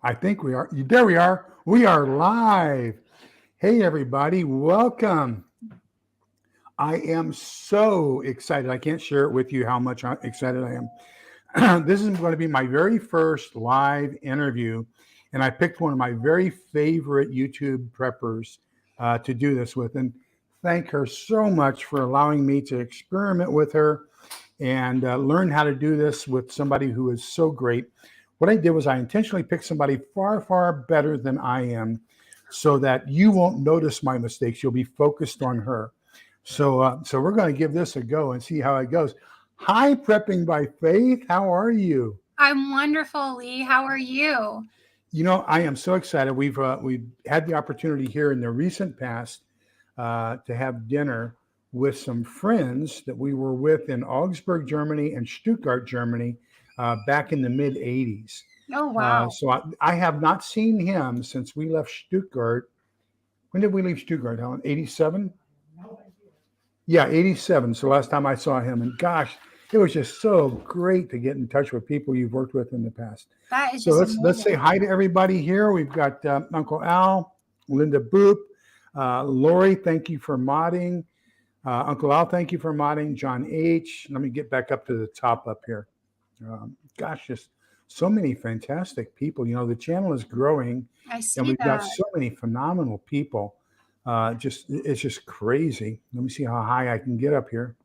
I think we are. There we are. We are live. Hey, everybody. Welcome. I am so excited. I can't share it with you how much excited I am. This is going to be my very first live interview, and I picked one of my very favorite YouTube preppers to do this with. And thank her so much for allowing me to experiment with her and learn how to do this with somebody who is so great. What I did was I intentionally picked somebody far, far better than I am so that you won't notice my mistakes. You'll be focused on her. So we're going to give this a go and see how it goes. Hi, Prepping by Faith. How are you? I'm wonderful, Lee. How are you? You know, I am so excited. We've had the opportunity here in the recent past to have dinner with some friends that we were with in Augsburg, Germany, and Stuttgart, Germany, back in the mid '80s. Oh, wow. So I have not seen him since we left Stuttgart. When did we leave Stuttgart, Helen? '87? Yeah, '87. So last time I saw him, and gosh, it was just so great to get in touch with people you've worked with in the past. That is So just let's say amazing. hi to everybody here. We've got Uncle Al, Linda Boop, Lori. Thank you for modding. Uncle Al, thank you for modding. John H. Let me get back up to the top up here. Gosh, just so many fantastic people. You know, the channel is growing, I and see we've got that. so many phenomenal people. Just it's just crazy. Let me see how high I can get up here.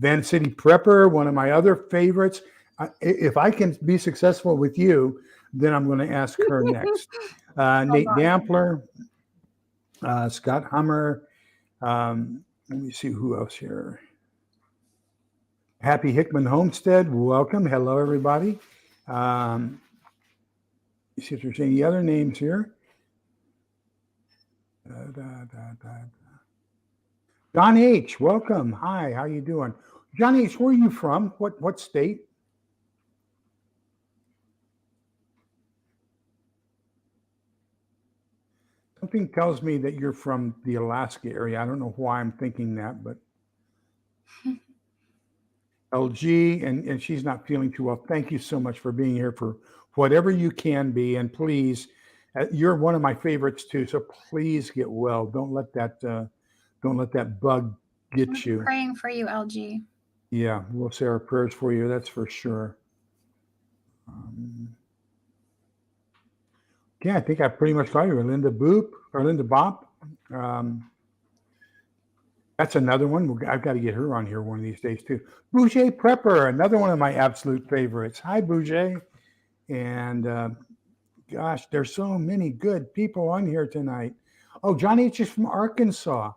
Van City Prepper, one of my other favorites. If I can be successful with you, then I'm going to ask her next. Oh, Nate God. Dampler, Scott Hummer. Let me see who else here. Happy Hickman Homestead, welcome. Hello, everybody. See if there's any other names here. John H, welcome. Hi, how you doing? John H, where are you from? What state? Something tells me that you're from the Alaska area. I don't know why I'm thinking that, but LG, and she's not feeling too well. Thank you so much for being here for whatever you can be, and please, you're one of my favorites too. So please get well. Don't let that bug We'll get be you. praying for you, LG. Yeah, we'll say our prayers for you. That's for sure. Um, yeah, I think I pretty much got you. Linda Boop or Linda Bop. Um, That's another one. I've got to get her on here one of these days too. Bouger Prepper, another one of my absolute favorites. Hi, Bouger. And gosh, there's so many good people on here tonight. Oh, John H is from Arkansas.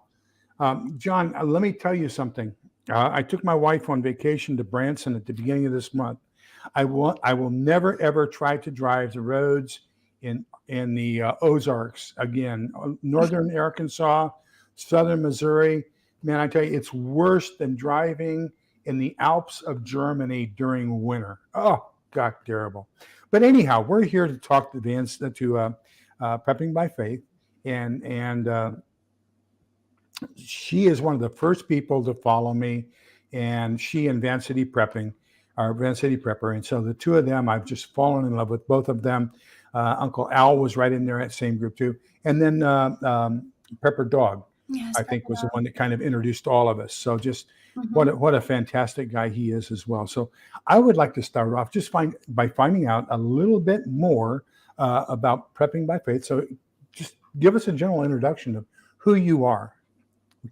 John, let me tell you something. I took my wife on vacation to Branson at the beginning of this month. I will never ever try to drive the roads in the Ozarks again. Northern Arkansas, southern Missouri. Man, I tell you, it's worse than driving in the Alps of Germany during winter. Oh, God, terrible. But anyhow, we're here to talk to Prepping by Faith, and she is one of the first people to follow me, and she and Van City Prepping are Van City Prepper. And so the two of them, I've just fallen in love with both of them. Uncle Al was right in there at the same group too. And then Prepper Dog, Yes, I think, was the one that kind of introduced all of us. So just mm-hmm. what a fantastic guy he is as well. So I would like to start off just by finding out a little bit more about Prepping by Faith. So just give us a general introduction of who you are.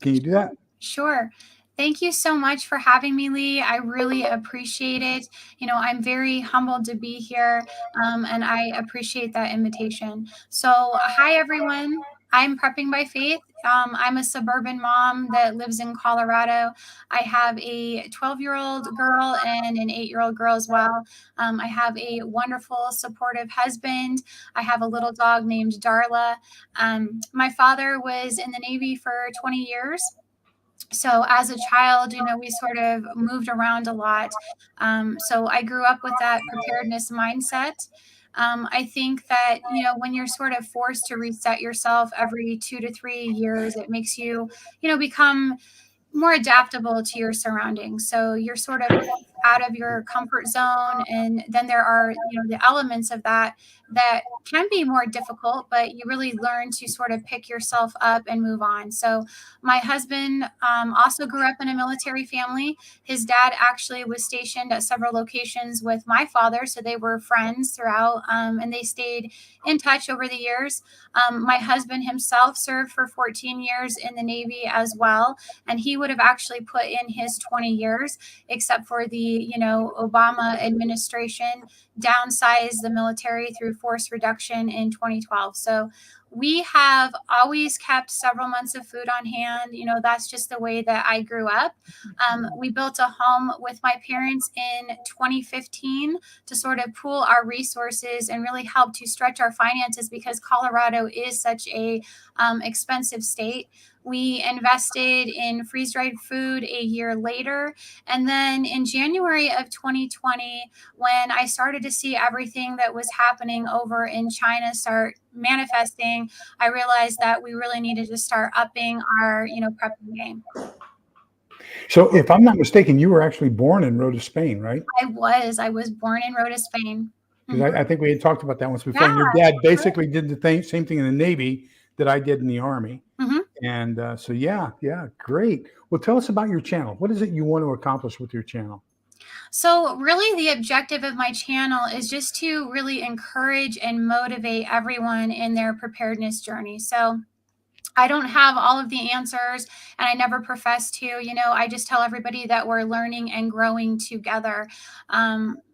Can you do that? Sure. Thank you so much for having me, Lee. I really appreciate it. I'm very humbled to be here, and I appreciate that invitation. So, hi, everyone. I'm Prepping by Faith. I'm a suburban mom that lives in Colorado. I have a 12-year-old girl and an 8-year-old girl as well. I have a wonderful, supportive husband. I have a little dog named Darla. My father was in the Navy for 20 years. So as a child, we sort of moved around a lot. So I grew up with that preparedness mindset. I think that, when you're sort of forced to reset yourself every 2 to 3 years, it makes you, become more adaptable to your surroundings. So you're sort of out of your comfort zone. And then there are, the elements of that that can be more difficult, but you really learn to sort of pick yourself up and move on. So my husband also grew up in a military family. His dad actually was stationed at several locations with my father, so they were friends throughout, and they stayed in touch over the years. My husband himself served for 14 years in the Navy as well, and he would have actually put in his 20 years, except for the, Obama administration downsized the military through force reduction in 2012. So we have always kept several months of food on hand. That's just the way that I grew up. We built a home with my parents in 2015 to sort of pool our resources and really help to stretch our finances because Colorado is such a expensive state. We invested in freeze-dried food a year later. And then in January of 2020, when I started to see everything that was happening over in China start manifesting, I realized that we really needed to start upping our, prepping game. So if I'm not mistaken, you were actually born in Rota, Spain, right? I was born in Rota, Spain. Because I think we had talked about that once before. And your dad basically did the same thing in the Navy that I did in the Army. And so, yeah, great. Well, tell us about your channel. What is it you want to accomplish with your channel? So really the objective of my channel is just to really encourage and motivate everyone in their preparedness journey. So I don't have all of the answers, and I never profess to. I just tell everybody that we're learning and growing together.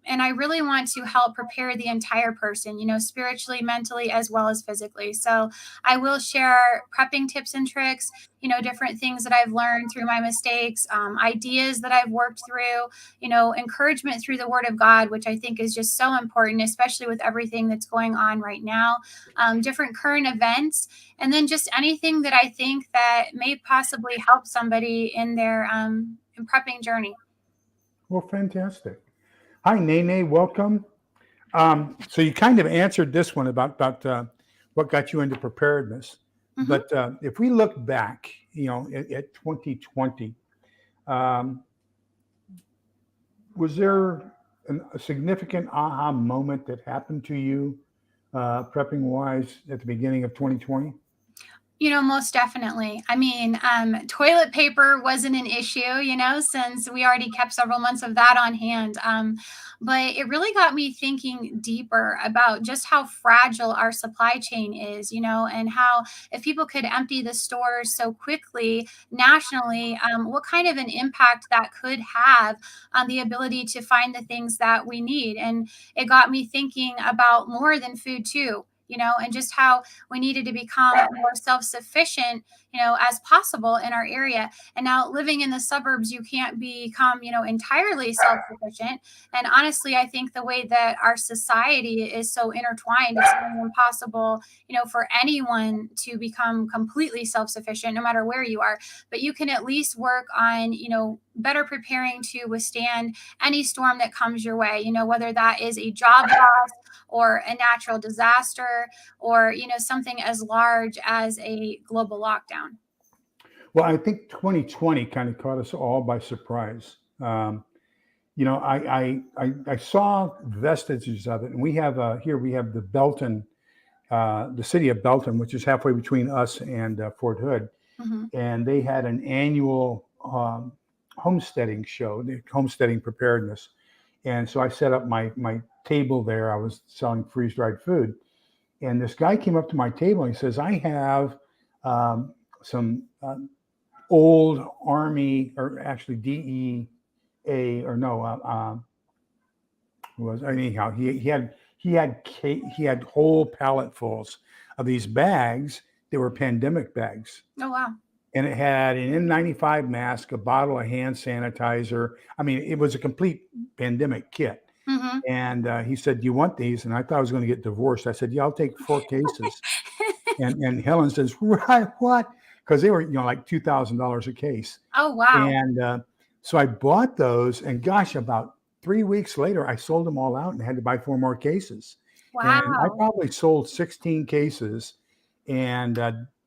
And I really want to help prepare the entire person, spiritually, mentally, as well as physically. So I will share prepping tips and tricks, different things that I've learned through my mistakes, ideas that I've worked through, encouragement through the Word of God, which I think is just so important, especially with everything that's going on right now, different current events, and then just anything that I think that may possibly help somebody in their prepping journey. Well, fantastic. Hi, Nene, welcome. So you kind of answered this one about what got you into preparedness. But if we look back, at 2020, was there a significant aha moment that happened to you prepping wise at the beginning of 2020? Most definitely. I mean, toilet paper wasn't an issue, since we already kept several months of that on hand. But it really got me thinking deeper about just how fragile our supply chain is, and how if people could empty the stores so quickly nationally, what kind of an impact that could have on the ability to find the things that we need. And it got me thinking about more than food too. And just how we needed to become more self-sufficient, as possible in our area. And now living in the suburbs, you can't become, entirely self-sufficient. And honestly, I think the way that our society is so intertwined, it's really impossible, for anyone to become completely self-sufficient, no matter where you are. But you can at least work on, better preparing to withstand any storm that comes your way, whether that is a job loss or a natural disaster or, something as large as a global lockdown. Well, I think 2020 kind of caught us all by surprise. I saw vestiges of it, and we have here we have the Belton, the city of Belton, which is halfway between us and Fort Hood, and they had an annual homesteading show, the homesteading preparedness, and so I set up my table there. I was selling freeze-dried food, and this guy came up to my table and he says, "I have some." Old Army, or actually DEA, or no, was anyhow. He had whole palletfuls of these bags. They were pandemic bags. Oh wow! And it had an N95 mask, a bottle of hand sanitizer. I mean, it was a complete pandemic kit. And he said, "Do you want these?" And I thought I was going to get divorced. I said, "Yeah, I'll take 4 cases." and Helen says, "Right, what?" Because they were, like $2,000 a case. Oh, wow. And so I bought those, and gosh, about 3 weeks later, I sold them all out and had to buy 4 more cases. Wow. And I probably sold 16 cases and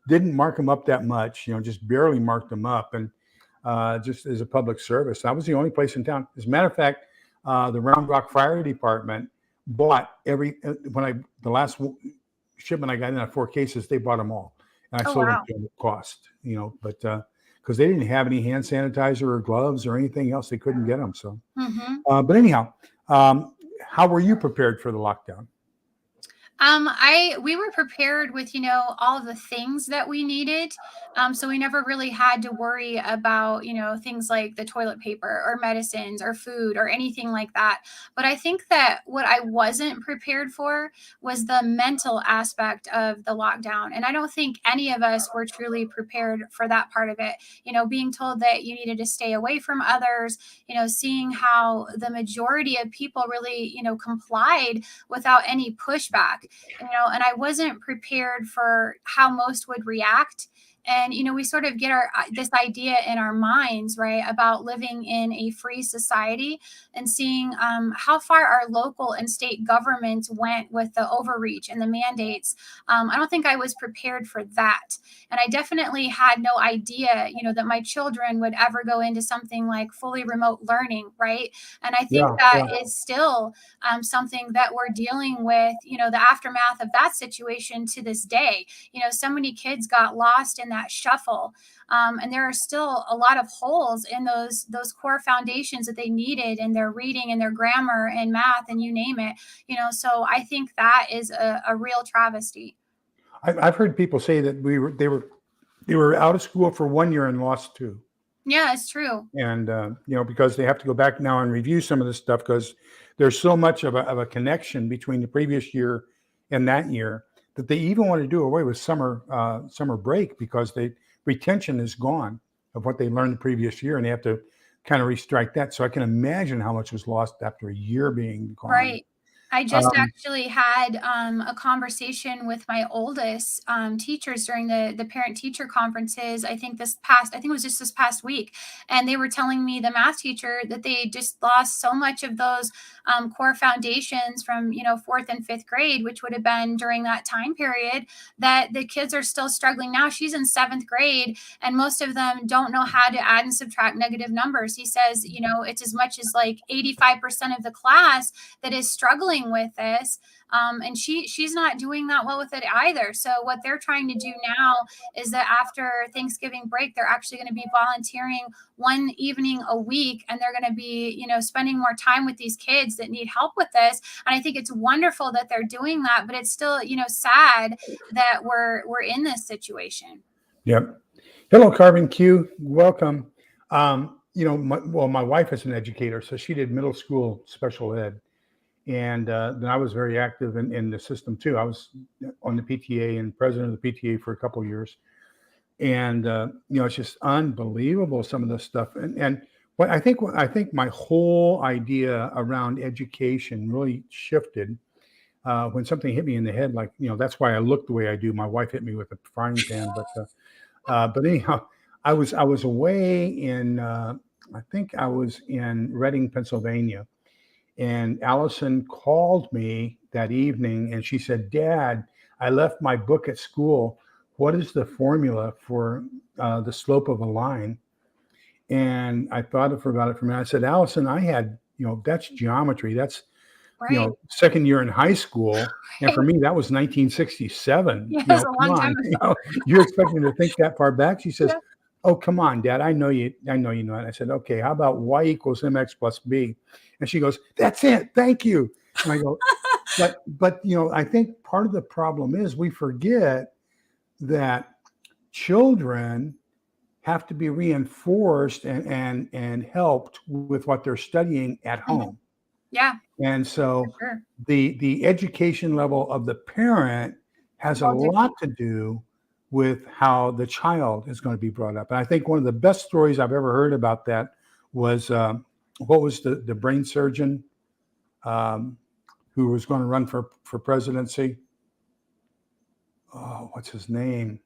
didn't mark them up that much, just barely marked them up. And just as a public service, that was the only place in town. As a matter of fact, the Round Rock Fire Department bought the last shipment I got in at 4 cases, they bought them all, and I Oh, sold them wow. to them at cost, but because they didn't have any hand sanitizer or gloves or anything else, they couldn't get them. So, Hmm. but anyhow, how were you prepared for the lockdown? We were prepared with, all of the things that we needed. So we never really had to worry about, things like the toilet paper or medicines or food or anything like that. But I think that what I wasn't prepared for was the mental aspect of the lockdown. And I don't think any of us were truly prepared for that part of it. Being told that you needed to stay away from others, seeing how the majority of people really, complied without any pushback, and I wasn't prepared for how most would react. And we sort of get our this idea in our minds, right, about living in a free society and seeing how far our local and state governments went with the overreach and the mandates. I don't think I was prepared for that, and I definitely had no idea, that my children would ever go into something like fully remote learning, right? And I think Yeah, that yeah. is still something that we're dealing with, the aftermath of that situation to this day. So many kids got lost in that shuffle. And there are still a lot of holes in those core foundations that they needed in their reading and their grammar and math and you name it. So I think that is a real travesty. I've heard people say that they were out of school for 1 year and lost 2. Yeah, it's true. And because they have to go back now and review some of this stuff because there's so much of a connection between the previous year and that year that they even want to do away with summer break because retention is gone of what they learned the previous year, and they have to kind of restrike that. So I can imagine how much was lost after a year being gone. Right. I just Um, actually had a conversation with my oldest teachers during the parent teacher conferences. I think it was just this past week. And they were telling me, the math teacher, that they just lost so much of those core foundations from, 4th and 5th grade, which would have been during that time period, that the kids are still struggling now. She's in 7th grade, and most of them don't know how to add and subtract negative numbers. He says, it's as much as like 85% of the class that is struggling with this, and she's not doing that well with it either. So what they're trying to do now is that after Thanksgiving break, they're actually going to be volunteering one evening a week, and they're going to be spending more time with these kids that need help with this. And I think it's wonderful that they're doing that, but it's still sad that we're in this situation. yep. Hello, Carbon Q. Welcome. My wife is an educator, so she did middle school special ed. And then I was very active in the system too. I was on the PTA and president of the PTA for a couple of years. And it's just unbelievable, some of this stuff. And what I think my whole idea around education really shifted when something hit me in the head. Like, that's why I look the way I do. My wife hit me with a frying pan, but anyhow, I was away in I think I was in Reading, Pennsylvania, and Allison called me that evening and she said, "Dad, I left my book at school. What is the formula for the slope of a line?" And I thought about it for a minute. I said, "Allison, I had, that's geometry. That's, Right. second year in high school. And for Right. me, that was 1967. Yeah, it was a Come long on, time ago. you're expecting me to think that far back?" She says, Yeah. "Oh, come on, Dad. I know you know it." I said, "Okay, how about y equals mx plus b?" And she goes, "That's it. Thank you." And I go, but I think part of the problem is we forget that children have to be reinforced and helped with what they're studying at Mhm. home. Yeah, And for so sure. the education level of the parent has a All lot different. to do with how the child is going to be brought up. And I think one of the best stories I've ever heard about that was what was the brain surgeon um, who was going to run for presidency? Oh, what's his name?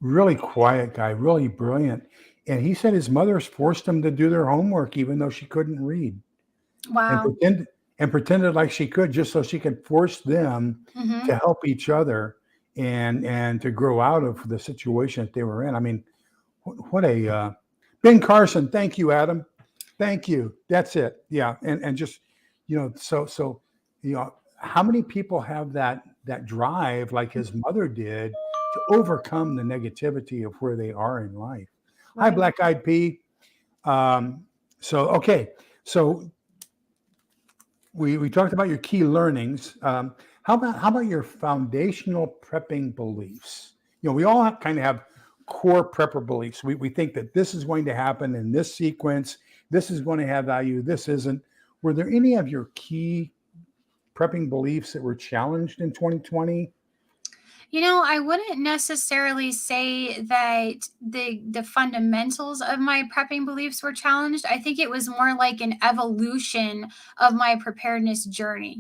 Really quiet guy, really brilliant. And he said his mother's forced him to do their homework even though she couldn't read, and Wow. pretended like she could just so she could force them Mhm. to help each other and to grow out of the situation that they were in. I mean, what a Ben Carson. Thank you, Adam. Thank you. That's it. Yeah. And just, so, how many people have that drive like his mother did to overcome the negativity of where they are in life? Hi, Right. Black Eyed Pea. Okay. So we talked about your key learnings. How about your foundational prepping beliefs? We all kind of have core prepper beliefs. We think that this is going to happen in this sequence. This is going to have value. This isn't. Were there any of your key prepping beliefs that were challenged in 2020? I wouldn't necessarily say that the fundamentals of my prepping beliefs were challenged. I think it was more like an evolution of my preparedness journey.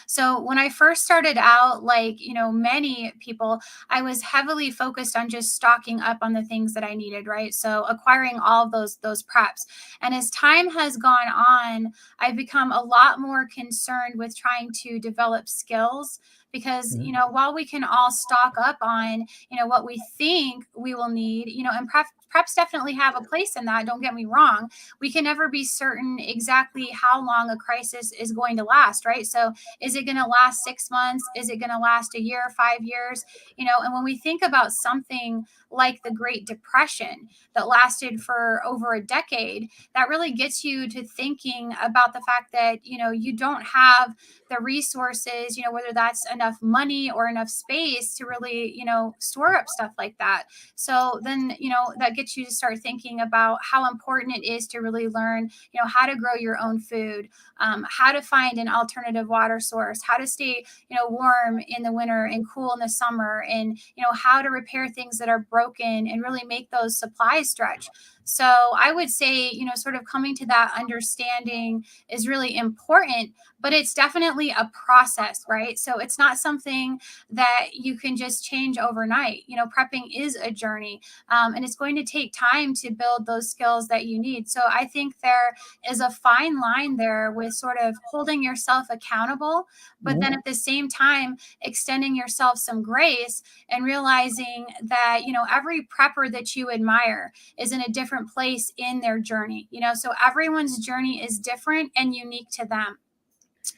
So when I first started out, like, many people, I was heavily focused on just stocking up on the things that I needed, right? So acquiring all of those preps. And as time has gone on, I've become a lot more concerned with trying to develop skills because Mhm. while we can all stock up on what we think we will need, and preps definitely have a place in that, don't get me wrong, we can never be certain exactly how long a crisis is going to last, right? So is it going to last 6 months? Is it going to last a year, 5 years? And when we think about something like the Great Depression that lasted for over a decade, that really gets you to thinking about the fact that you don't have the resources, whether that's enough money or enough space to really, store up stuff like that. So then, that gets you to start thinking about how important it is to really learn, how to grow your own food, how to find an alternative water source, how to stay, warm in the winter and cool in the summer, and, how to repair things that are broken and really make those supplies stretch. So I would say, sort of coming to that understanding is really important, but it's definitely a process, right? So it's not something that you can just change overnight. Prepping is a journey, and it's going to take time to build those skills that you need. So I think there is a fine line there with sort of holding yourself accountable, but then Mhm. at the same time, extending yourself some grace and realizing that, every prepper that you admire is in a different place in their journey. So everyone's journey is different and unique to them.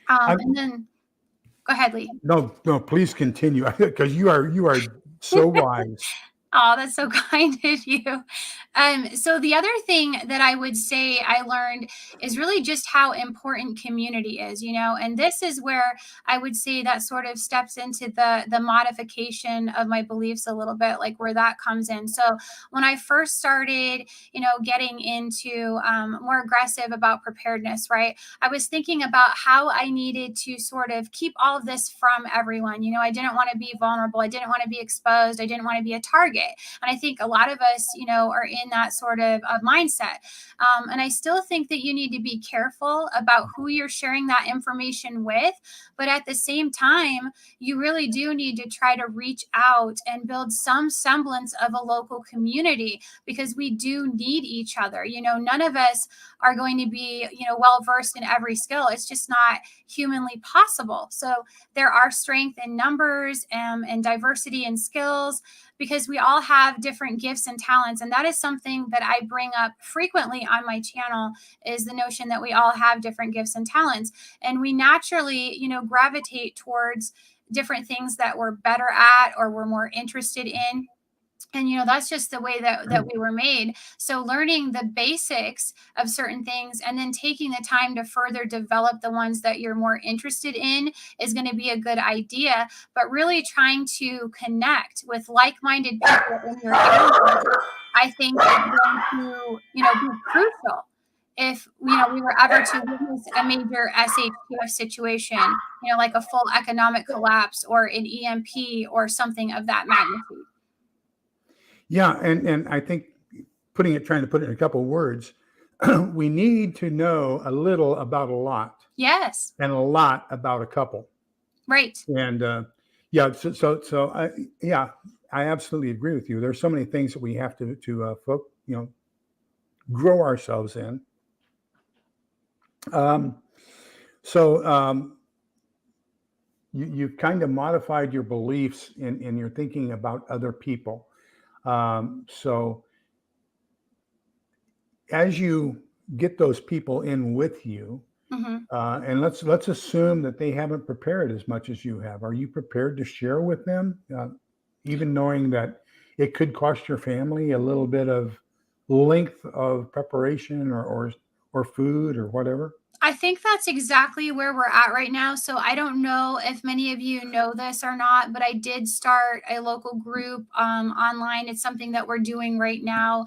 I, And then go ahead, Lee. no, no, please continue because you are so wise. Oh, that's so kind of you. So the other thing that I would say I learned is really just how important community is, and this is where I would say that sort of steps into the modification of my beliefs a little bit, like where that comes in. So when I first started, getting into more aggressive about preparedness, right? I was thinking about how I needed to sort of keep all of this from everyone. I didn't want to be vulnerable. I didn't want to be exposed. I didn't want to be a target. And I think a lot of us, are in that sort of mindset. And I still think that you need to be careful about who you're sharing that information with. But at the same time, you really do need to try to reach out and build some semblance of a local community because we do need each other. None of us are going to be, well versed in every skill. It's just not humanly possible. So there are strength in numbers and diversity in skills because we all have different gifts and talents, and that is something that I bring up frequently on my channel, is the notion that we all have different gifts and talents, and we naturally gravitate towards different things that we're better at or we're more interested in. And that's just the way that we were made. So learning the basics of certain things and then taking the time to further develop the ones that you're more interested in is going to be a good idea. But really trying to connect with like-minded people in your area, I think is going to be crucial if we were ever to witness a major SHTF situation, like a full economic collapse or an EMP or something of that magnitude. Yeah, and I think trying to put it in a couple of words, we need to know a little about a lot Yes. and a lot about a couple. Right. And yeah, so yeah, I absolutely agree with you. There's so many things that we have to grow ourselves in. Um, so you've kind of modified your beliefs in your thinking about other people. So as you get those people in with you. Mhm. And let's assume that they haven't prepared as much as you have. Are you prepared to share with them, even knowing that it could cost your family a little bit of length of preparation or food or whatever? I think that's exactly where we're at right now. So I don't know if many of you know this or not, but I did start a local group online. It's something that we're doing right now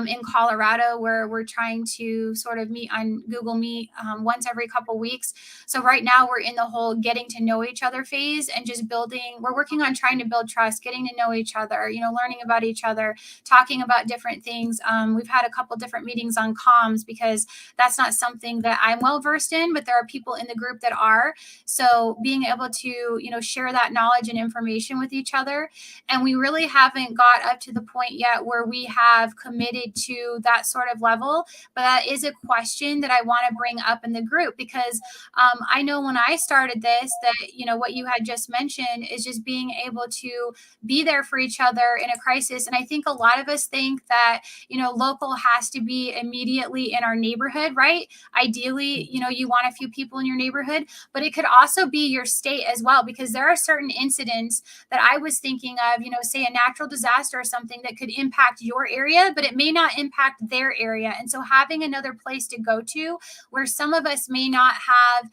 in Colorado, where we're trying to sort of meet on Google Meet once every couple weeks. So right now we're in the whole getting to know each other phase and just building. We're working on trying to build trust, getting to know each other, learning about each other, talking about different things. We've had a couple different meetings on comms because that's not something that I'm well versed in, but there are people in the group that are. So being able to, share that knowledge and information with each other. And we really haven't got up to the point yet where we have committed to that sort of level. But that is a question that I want to bring up in the group because I know when I started this, that, what you had just mentioned is just being able to be there for each other in a crisis. And I think a lot of us think that, local has to be immediately in our neighborhood, right? Ideally, you want a few people in your neighborhood, but it could also be your state as well, because there are certain incidents that I was thinking of, say a natural disaster or something that could impact your area, but it may not impact their area. And so having another place to go to where some of us may not have,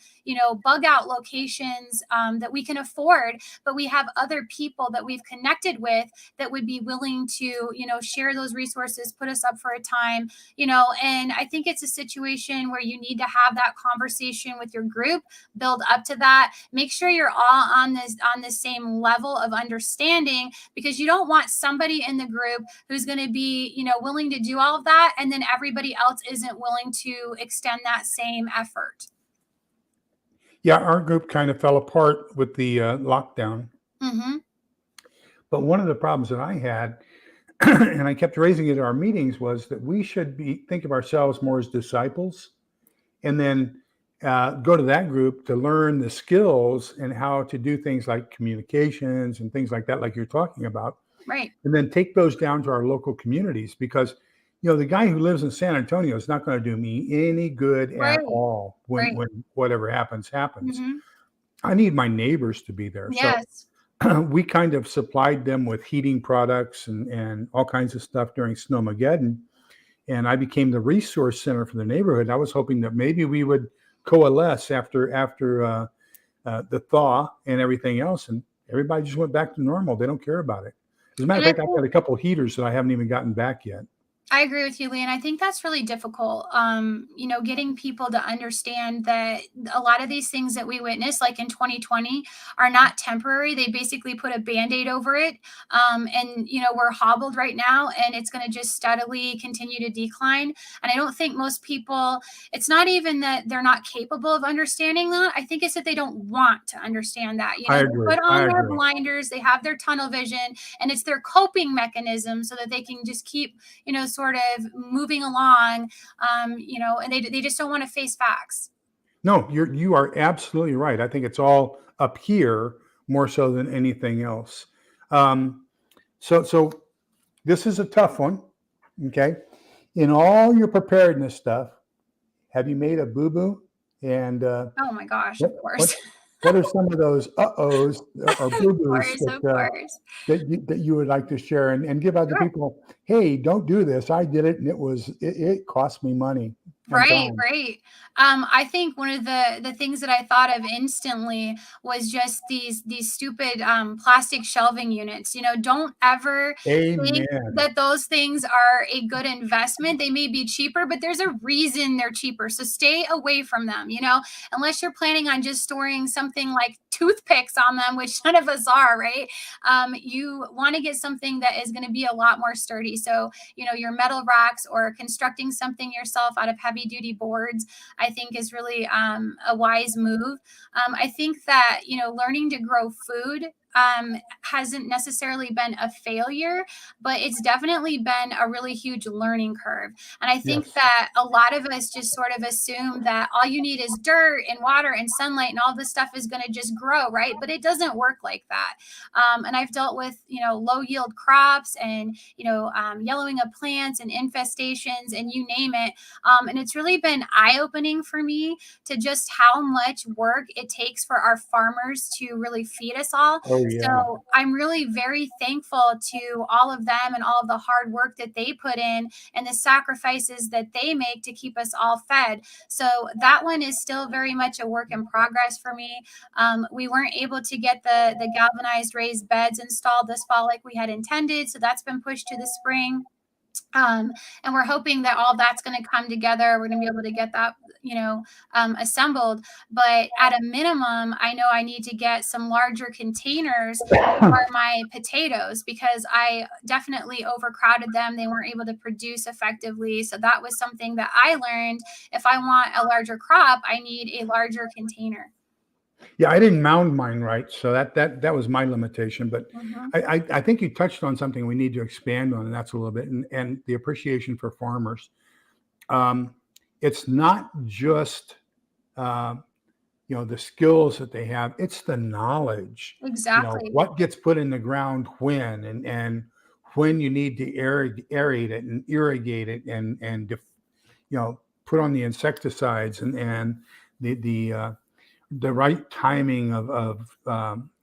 bug out locations that we can afford, but we have other people that we've connected with that would be willing to, share those resources, put us up for a time, and I think it's a situation where you need to have that conversation with your group, build up to that, make sure you're all on the same level of understanding, because you don't want somebody in the group who's going to be, willing to do all of that, and then everybody else isn't willing to extend that same effort. Yeah, our group kind of fell apart with the lockdown. Mm-hmm. But one of the problems that I had, and I kept raising it at our meetings, was that we should think of ourselves more as disciples, and then go to that group to learn the skills and how to do things like communications and things like that, like you're talking about, Right. and then take those down to our local communities, because the guy who lives in San Antonio is not going to do me any good Right. at all when Right. whatever happens. Mm-hmm. I need my neighbors to be there. So Yes. we kind of supplied them with heating products and all kinds of stuff during Snowmageddon. And I became the resource center for the neighborhood. I was hoping that maybe we would coalesce after the thaw and everything else, and everybody just went back to normal. They don't care about it. As a matter And of I fact, I've got a couple heaters that I haven't even gotten back yet. I agree with you, Lee, and I think that's really difficult. Getting people to understand that a lot of these things that we witnessed, like in 2020, are not temporary. They basically put a band-aid over it. And we're hobbled right now, and it's going to just steadily continue to decline. And I don't think most people, it's not even that they're not capable of understanding that. I think it's that they don't want to understand that. I They agree. put I on their agree. blinders, they have their tunnel vision, and it's their coping mechanism so that they can just keep sort of moving along, and they just don't want to face facts. No, you are absolutely right. I think it's all up here more so than anything else. Um, so this is a tough one. Okay, in all your preparedness stuff, have you made a boo boo? And Oh my gosh, what of course. what what are some of those uh-ohs or Of boo-boos course, of course. that you would like to share and give other Sure. people, hey, don't do this. I did it and it cost me money and Right, time. right. I think one of the things that I thought of instantly was just these stupid plastic shelving units. Don't ever think Amen. that those things are a good investment. They may be cheaper, but there's a reason they're cheaper. So stay away from them, unless you're planning on just storing something like toothpicks on them, which none of us are, right? You want to get something that is going to be a lot more sturdy. So, your metal racks or constructing something yourself out of heavy duty boards, I think is really a wise move. I think that, learning to grow food hasn't necessarily been a failure, but it's definitely been a really huge learning curve. And I think Yes. that a lot of us just sort of assume that all you need is dirt and water and sunlight and all this stuff is going to just grow, right? But it doesn't work like that. And I've dealt with, low yield crops and, yellowing of plants and infestations and you name it. And it's really been eye opening for me to just how much work it takes for our farmers to really feed us all. Oh yeah. So I'm really very thankful to all of them and all of the hard work that they put in and the sacrifices that they make to keep us all fed. So that one is still very much a work in progress for me. We weren't able to get the galvanized raised beds installed this fall like we had intended, so that's been pushed to the spring. And we're hoping that all that's going to come together. We're going to be able to get that, assembled. But at a minimum, I know I need to get some larger containers for my potatoes because I definitely overcrowded them. They weren't able to produce effectively. So that was something that I learned. If I want a larger crop, I need a larger container. Yeah, I didn't mound mine right, so that was my limitation. But Mhm. I think you touched on something we need to expand on, and that's a little bit, and the appreciation for farmers. Um, it's not just uh, the skills that they have; it's the knowledge. Exactly. What gets put in the ground when, and when you need to aerate it and irrigate it, put on the insecticides and the right timing of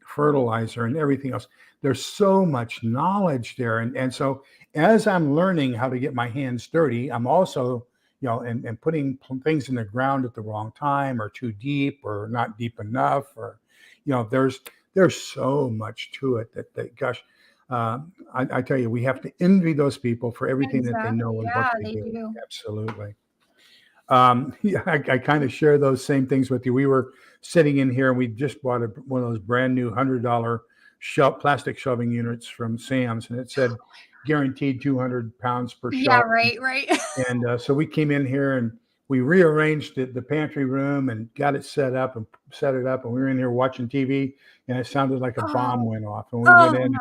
fertilizer and everything else. There's so much knowledge there. And so as I'm learning how to get my hands dirty, I'm also, and putting things in the ground at the wrong time or too deep or not deep enough, or, there's so much to it that gosh, I tell you, we have to envy those people for everything that they know Exactly. and what Yeah, they they do. do. Absolutely. Yeah, I kind of share those same things with you. We were sitting in here and we just bought one of those brand new $100 plastic shelving units from Sam's, and it said guaranteed 200 pounds per Yeah, shelf. right, right. And so we came in here and we rearranged the pantry room and got it set up and set it up. And we were in here watching TV, and it sounded like a bomb Oh, went off. And we went oh in, no.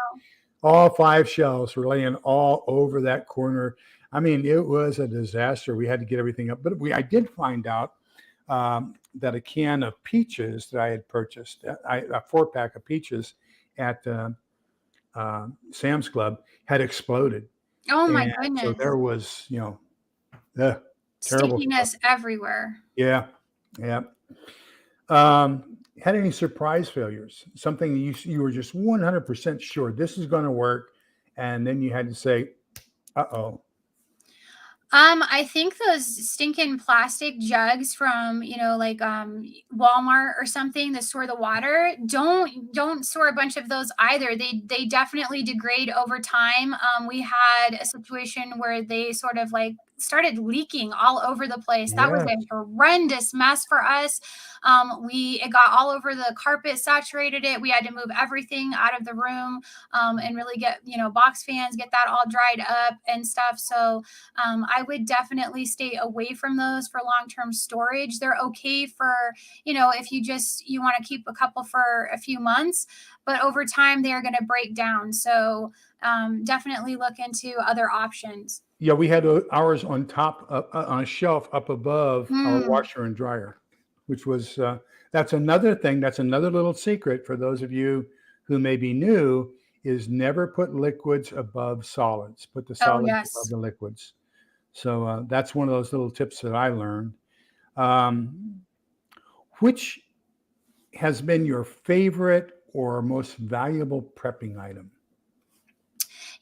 all 5 shelves were laying all over that corner. I mean, it was a disaster. We had to get everything up, but I did find out that a can of peaches that I had purchased, a 4-pack of peaches at Sam's Club, had exploded, Oh my and so goodness. there was, the terrible stuff. Stickiness everywhere. Yeah, yeah. Had any surprise failures? Something you were just 100% sure this is going to work, and then you had to say, "Uh-oh." I think those stinking plastic jugs from, like Walmart or something that store the water, don't store a bunch of those either. They definitely degrade over time. We had a situation where they sort of like started leaking all over the place. That was Yes. a horrendous mess for us. It got all over the carpet, saturated it. We had to move everything out of the room and really get, box fans, get that all dried up and stuff. So I would definitely stay away from those for long-term storage. They're okay for, if you want to keep a couple for a few months, but over time they are going to break down. So definitely look into other options. Yeah, we had ours on top on a shelf up above our Hmm. washer and dryer, which was that's another thing. That's another little secret for those of you who may be new, is never put liquids above solids. Put the Oh, solids above yes. the liquids. So that's one of those little tips that I learned. Um, which has been your favorite or most valuable prepping item?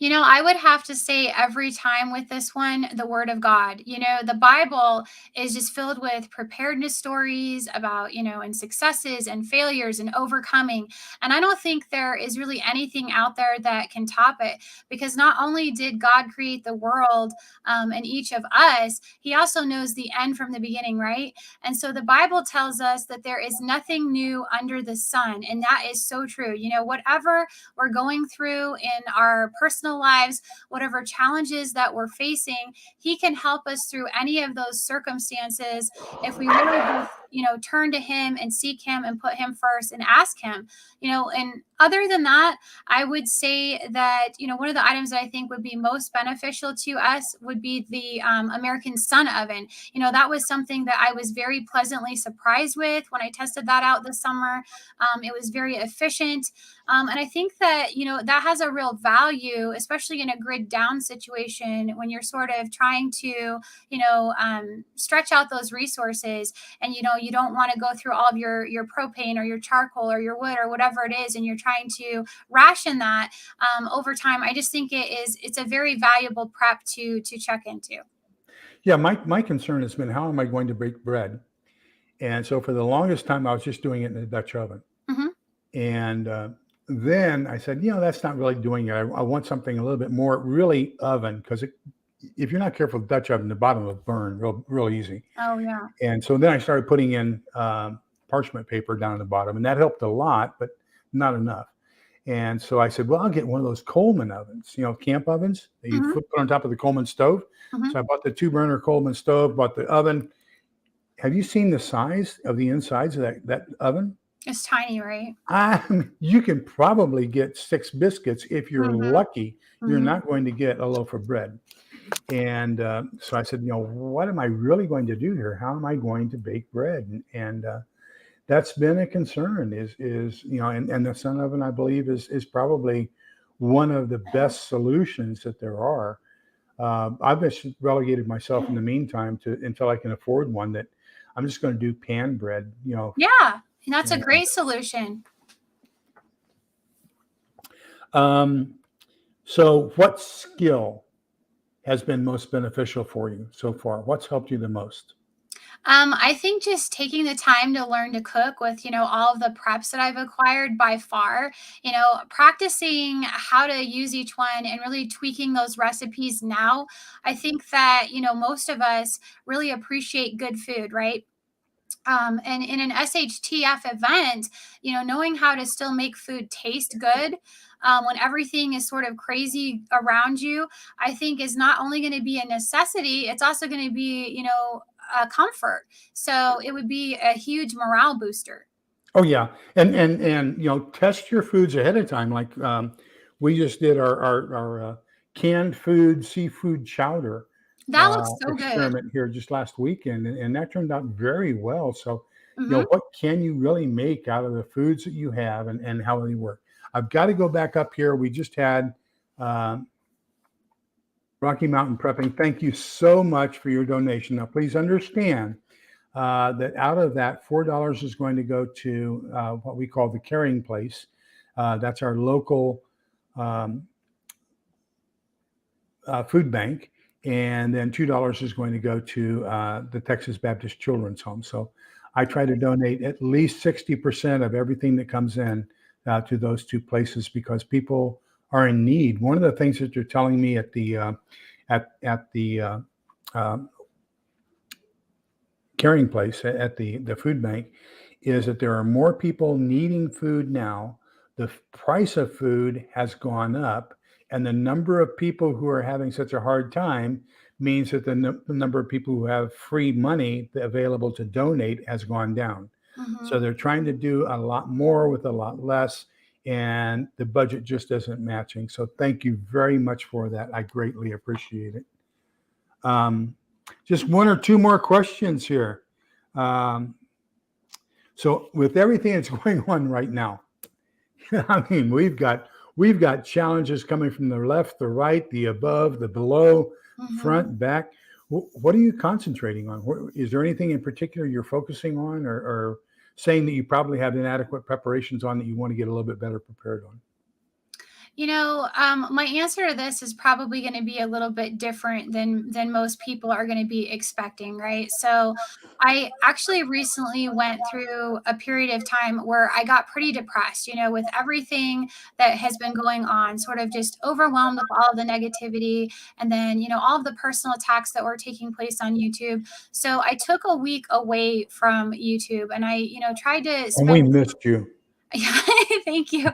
I would have to say every time with this one, the word of God. The Bible is just filled with preparedness stories about, and successes and failures and overcoming. And I don't think there is really anything out there that can top it because not only did God create the world and each of us, He also knows the end from the beginning, right? And so the Bible tells us that there is nothing new under the sun. And that is so true. Whatever we're going through in our personal lives, whatever challenges that we're facing, He can help us through any of those circumstances if we really just turn to him and seek him and put him first and ask him. And other than that, I would say that, one of the items that I think would be most beneficial to us would be the American Sun oven. That was something that I was very pleasantly surprised with when I tested that out this summer. It was very efficient. And I think that, that has a real value, especially in a grid down situation when you're sort of trying to, stretch out those resources, and, you don't want to go through all of your propane or your charcoal or your wood or whatever it is, and you're trying to ration that over time. I just think it's a very valuable prep to check into. Yeah, my concern has been, how am I going to bake bread? And so for the longest time, I was just doing it in the Dutch oven. Hmm. And then I said, that's not really doing it. I want something a little bit more really oven, because if you're not careful, the Dutch oven, the bottom will burn real easy. Oh, yeah. And so then I started putting in parchment paper down at the bottom, and that helped a lot, but not enough. And so I said, well, I'll get one of those Coleman ovens, camp ovens that you put on top of the Coleman stove. Mhm. So I bought the 2-burner Coleman stove, bought the oven. Have you seen the size of the insides of that oven? It's tiny, right? You can probably get 6 biscuits if you're Mhm. lucky. You're Mhm. not going to get a loaf of bread. And so I said, what am I really going to do here? How am I going to bake bread? And that's been a concern. And the Sun oven, I believe, is probably one of the best solutions that there are. I've just relegated myself in the meantime until I can afford one, that I'm just going to do pan bread. Yeah, and that's a great solution. So what skill has been most beneficial for you so far? What's helped you the most? I think just taking the time to learn to cook with, all of the preps that I've acquired by far, practicing how to use each one and really tweaking those recipes now. I think that, most of us really appreciate good food, right? And in an SHTF event, knowing how to still make food taste good when everything is sort of crazy around you, I think is not only going to be a necessity, it's also going to be, a comfort. So it would be a huge morale booster. Oh yeah, and test your foods ahead of time. Like we just did our canned food seafood chowder That looks so good. experiment here just last weekend, and that turned out very well. So Hmm. what can you really make out of the foods that you have, and how they work? I've got to go back up here. We just had Rocky Mountain Prepping. Thank you so much for your donation. Now, please understand that out of that, $4 is going to go to what we call the Caring Place. That's our local food bank. And then $2 is going to go to the Texas Baptist Children's Home. So I try to donate at least 60% of everything that comes in to those two places, because people are in need. One of the things that you're telling me at the Caring Place, at the food bank, is that there are more people needing food now. The price of food has gone up, and the number of people who are having such a hard time means that the number of people who have free money available to donate has gone down. Hmm. So they're trying to do a lot more with a lot less, and the budget just isn't matching. So thank you very much for that. I greatly appreciate it. Just one or two more questions here. So with everything that's going on right now, I mean, we've got challenges coming from the left, the right, the above, the below, Hmm. front, back. What are you concentrating on? Is there anything in particular you're focusing on, or saying that you probably have inadequate preparations on that you want to get a little bit better prepared on? My answer to this is probably going to be a little bit different than most people are going to be expecting, right? So, I actually recently went through a period of time where I got pretty depressed, with everything that has been going on, sort of just overwhelmed with all of the negativity, and then, all of the personal attacks that were taking place on YouTube. So, I took a week away from YouTube, and I, tried to And we spend. missed you. Thank you.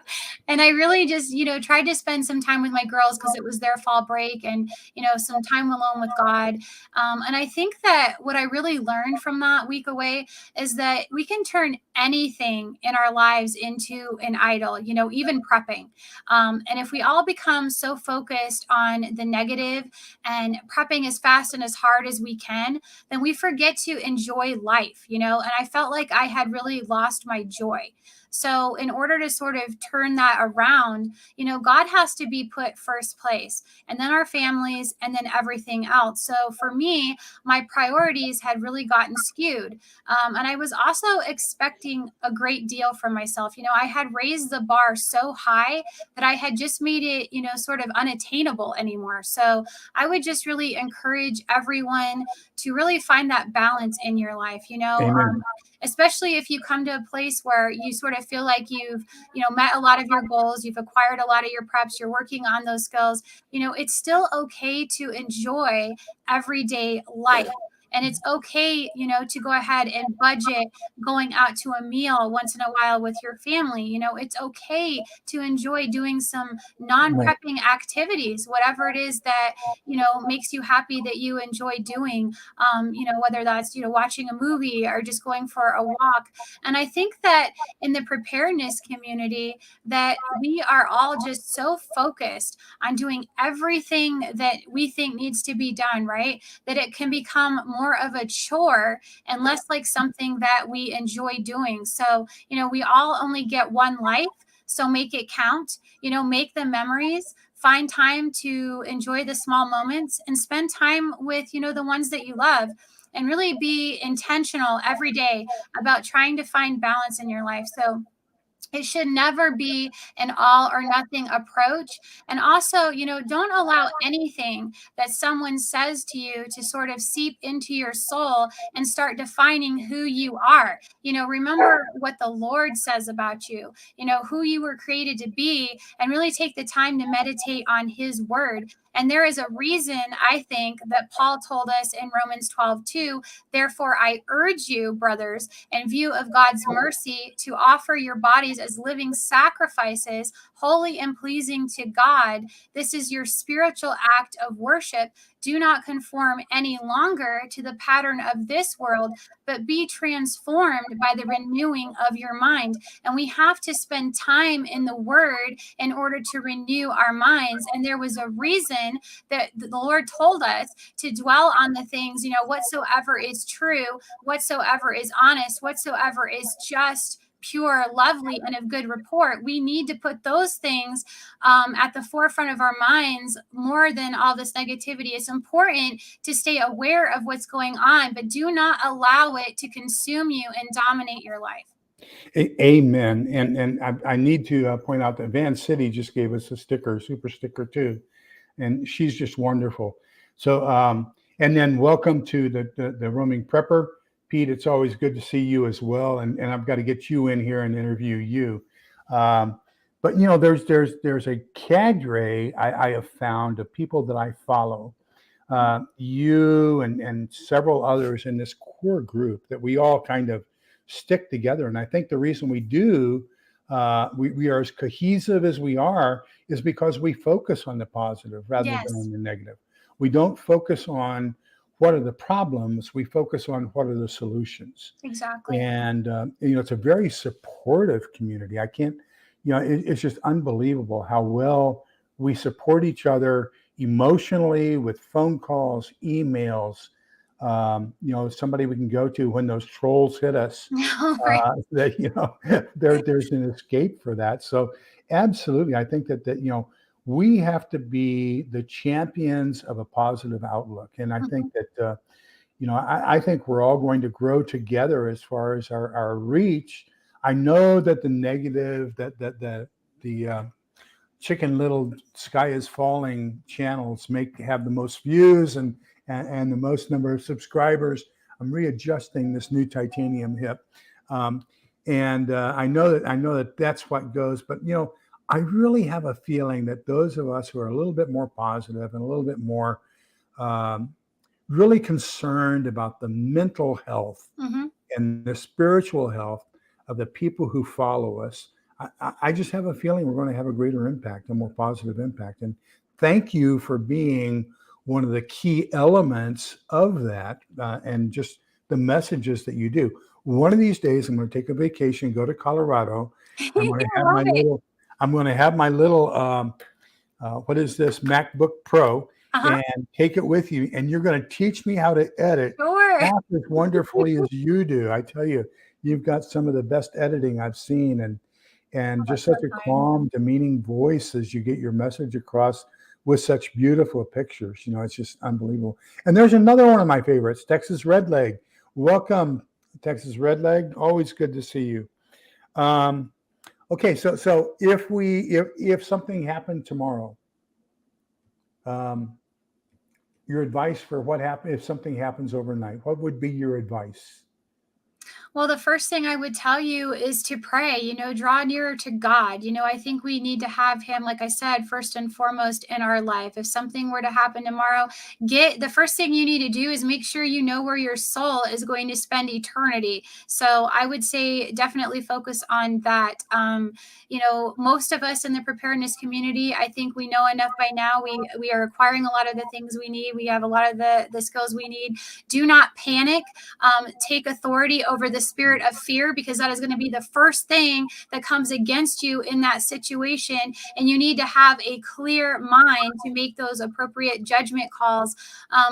And I really just, tried to spend some time with my girls because it was their fall break, and, some time alone with God. And I think that what I really learned from that week away is that we can turn anything in our lives into an idol, even prepping. And if we all become so focused on the negative and prepping as fast and as hard as we can, then we forget to enjoy life, and I felt like I had really lost my joy. So, in order to sort of turn that around, God has to be put first place, and then our families, and then everything else. So, for me, my priorities had really gotten skewed. And I was also expecting a great deal from myself. I had raised the bar so high that I had just made it, sort of unattainable anymore. So, I would just really encourage everyone to really find that balance in your life, Amen. especially if you come to a place where you sort of feel like you've, met a lot of your goals, you've acquired a lot of your preps, you're working on those skills, it's still okay to enjoy everyday life. And it's okay, to go ahead and budget going out to a meal once in a while with your family. It's okay to enjoy doing some Right. non-prepping activities, whatever it is that, makes you happy, that you enjoy doing, whether that's, watching a movie or just going for a walk. And I think that in the preparedness community, that we are all just so focused on doing everything that we think needs to be done, right? That it can become more of a chore and less like something that we enjoy doing. So, we all only get one life. So make it count, make the memories, find time to enjoy the small moments, and spend time with, the ones that you love, and really be intentional every day about trying to find balance in your life. So, it should never be an all or nothing approach. And also, don't allow anything that someone says to you to sort of seep into your soul and start defining who you are. Remember what the Lord says about you, who you were created to be, and really take the time to meditate on his word. And there is a reason, I think, that Paul told us in Romans 12:2, therefore I urge you, brothers, in view of God's mercy, to offer your bodies as living sacrifices, holy and pleasing to God. This is your spiritual act of worship. Do not conform any longer to the pattern of this world, but be transformed by the renewing of your mind. And we have to spend time in the word in order to renew our minds. And there was a reason that the Lord told us to dwell on the things, whatsoever is true, whatsoever is honest, whatsoever is just, pure, lovely, and of good report. We need to put those things at the forefront of our minds more than all this negativity. It's important to stay aware of what's going on, but do not allow it to consume you and dominate your life. Amen. And I need to point out that Van City just gave us a sticker, super sticker too, and she's just wonderful. So, and then welcome to the roaming prepper, Pete. It's always good to see you as well, and I've got to get you in here and interview you. But there's a cadre I have found of people that I follow, you and several others in this core group that we all kind of stick together. And I think the reason we do, we are as cohesive as we are, is because we focus on the positive rather than Yes, on the negative. We don't focus on what are the problems, we focus on what are the solutions. exactly. And it's a very supportive community. I can't, it's just unbelievable how well we support each other emotionally with phone calls, emails. Somebody we can go to when those trolls hit us. Right. That there's an escape for that. So absolutely, I think that we have to be the champions of a positive outlook, and I think Mhm. that I think we're all going to grow together as far as our reach. I know that the negative, the Chicken Little Sky is Falling channels have the most views and the most number of subscribers. I'm readjusting this new titanium hip, um, and I know that that's what goes. But I really have a feeling that those of us who are a little bit more positive and a little bit more um, really concerned about the mental health Mhm. and the spiritual health of the people who follow us, I just have a feeling we're going to have a greater impact, a more positive impact. And thank you for being one of the key elements of that, and just the messages that you do. One of these days, I'm going to take a vacation, go to Colorado. I'm going to I have love my it. little, I'm going to have my little, what is this, MacBook Pro, Uh-huh. and take it with you. And you're going to teach me how to edit Sure. half as wonderfully as you do. I tell you, you've got some of the best editing I've seen, and just such So a kind. calm, demeaning voice as you get your message across with such beautiful pictures. It's just unbelievable. And there's another one of my favorites, Texas Redleg. Welcome, Texas Redleg. Always good to see you. Okay, so if something happened tomorrow, your advice for what happened if something happens overnight, what would be your advice? Well, the first thing I would tell you is to pray, draw nearer to God. I think we need to have Him, like I said, first and foremost in our life. If something were to happen tomorrow, the first thing you need to do is make sure you know where your soul is going to spend eternity. So I would say definitely focus on that. Most of us in the preparedness community, I think we know enough by now. We are acquiring a lot of the things we need. We have a lot of the skills we need. Do not panic. Take authority over the spirit of fear, because that is going to be the first thing that comes against you in that situation. And you need to have a clear mind to make those appropriate judgment calls.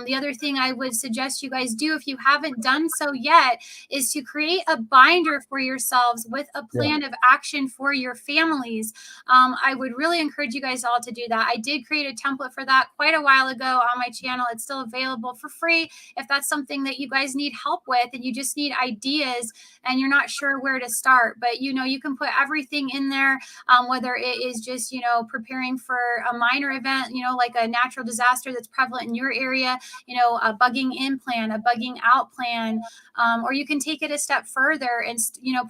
The other thing I would suggest you guys do, if you haven't done so yet, is to create a binder for yourselves with a Yeah. plan of action for your families. I would really encourage you guys all to do that. I did create a template for that quite a while ago on my channel. It's still available for free if that's something that you guys need help with and you just need ideas and you're not sure where to start. But you can put everything in there, whether it is just preparing for a minor event, like a natural disaster that's prevalent in your area, a bugging in plan, a bugging out plan, or you can take it a step further and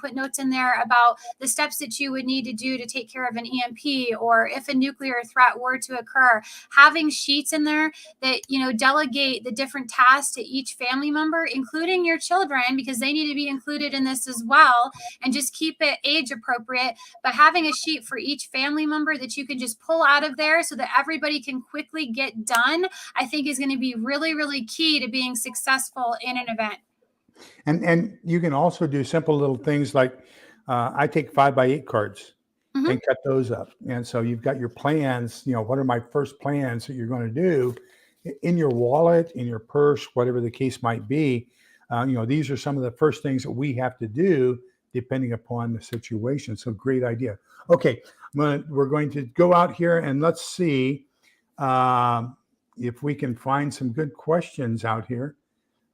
put notes in there about the steps that you would need to do to take care of an EMP, or if a nuclear threat were to occur. Having sheets in there that delegate the different tasks to each family member, including your children, because they need to be included in this as well, and just keep it age appropriate. But having a sheet for each family member that you can just pull out of there so that everybody can quickly get done, I think is going to be really, really key to being successful in an event. And you can also do simple little things like, I take 5x8 cards Mhm. and cut those up. And so you've got your plans, what are my first plans that you're going to do in your wallet, in your purse, whatever the case might be. These are some of the first things that we have to do depending upon the situation. So great idea. Okay, we're going to go out here and let's see if we can find some good questions out here.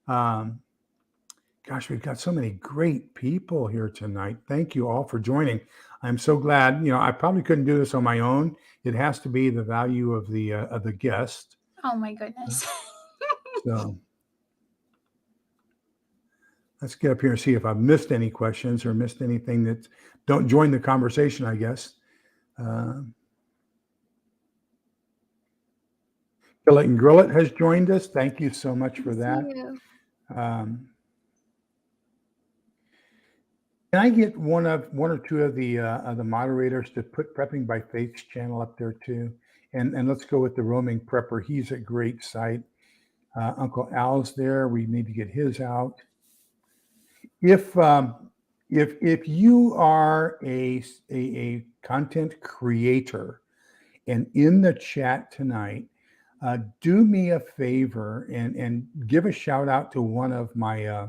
Gosh, we've got so many great people here tonight. Thank you all for joining. I'm so glad. I probably couldn't do this on my own. It has to be the value of the guest. Oh my goodness. So let's get up here and see if I've missed any questions or missed anything that don't join the conversation, I guess. Kill It and Grill It has joined us. Thank you so much for that. Thank you. Can I get one or two of the moderators to put Prepping by Faith's channel up there too? And let's go with the Roaming Prepper. He's a great site. Uncle Al's there. We need to get his out. If you are a content creator and in the chat tonight, do me a favor and give a shout out to one of my